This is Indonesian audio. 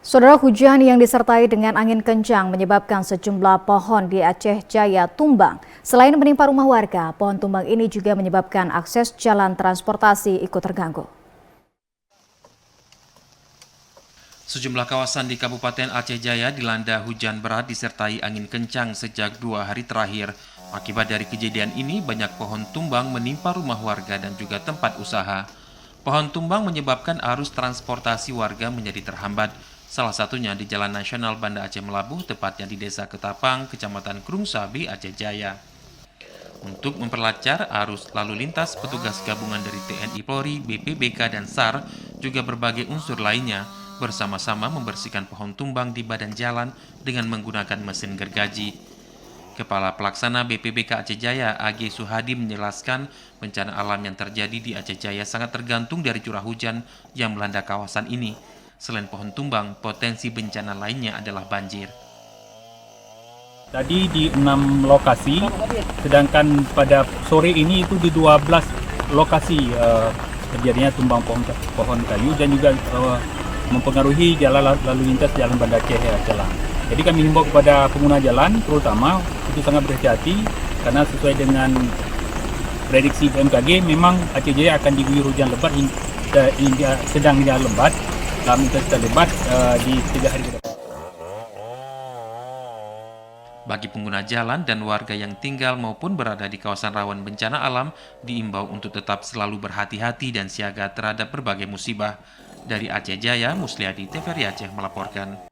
Saudara, hujan yang disertai dengan angin kencang menyebabkan sejumlah pohon di Aceh Jaya tumbang. Selain menimpa rumah warga, pohon tumbang ini juga menyebabkan akses jalan transportasi ikut terganggu. Sejumlah kawasan di Kabupaten Aceh Jaya dilanda hujan berat disertai angin kencang sejak 2 hari terakhir. Akibat dari kejadian ini, banyak pohon tumbang menimpa rumah warga dan juga tempat usaha. Pohon tumbang menyebabkan arus transportasi warga menjadi terhambat. Salah satunya di Jalan Nasional Banda Aceh Melabuh, tepatnya di Desa Ketapang, Kecamatan Krungsabi, Aceh Jaya. Untuk memperlancar arus lalu lintas, petugas gabungan dari TNI Polri, BPBK, dan SAR, juga berbagai unsur lainnya, bersama-sama membersihkan pohon tumbang di badan jalan dengan menggunakan mesin gergaji. Kepala Pelaksana BPBK Aceh Jaya, AG Suhadi, menjelaskan bencana alam yang terjadi di Aceh Jaya sangat tergantung dari curah hujan yang melanda kawasan ini. Selain pohon tumbang, potensi bencana lainnya adalah banjir. Tadi di 6 lokasi, sedangkan pada sore ini itu di 12 lokasi terjadinya tumbang pohon kayu dan juga mempengaruhi jalan lalu lintas jalan Banda Aceh Jalan. Jadi kami himbau kepada pengguna jalan terutama itu sangat berhati-hati karena sesuai dengan prediksi BMKG memang Aceh Jaya akan diguyur hujan lebat hingga sedang hingga lebat dalam intensitas lebat di 3 hari ke depan. Bagi pengguna jalan dan warga yang tinggal maupun berada di kawasan rawan bencana alam, diimbau untuk tetap selalu berhati-hati dan siaga terhadap berbagai musibah. Dari Aceh Jaya, Musliadi, TVRI Aceh melaporkan.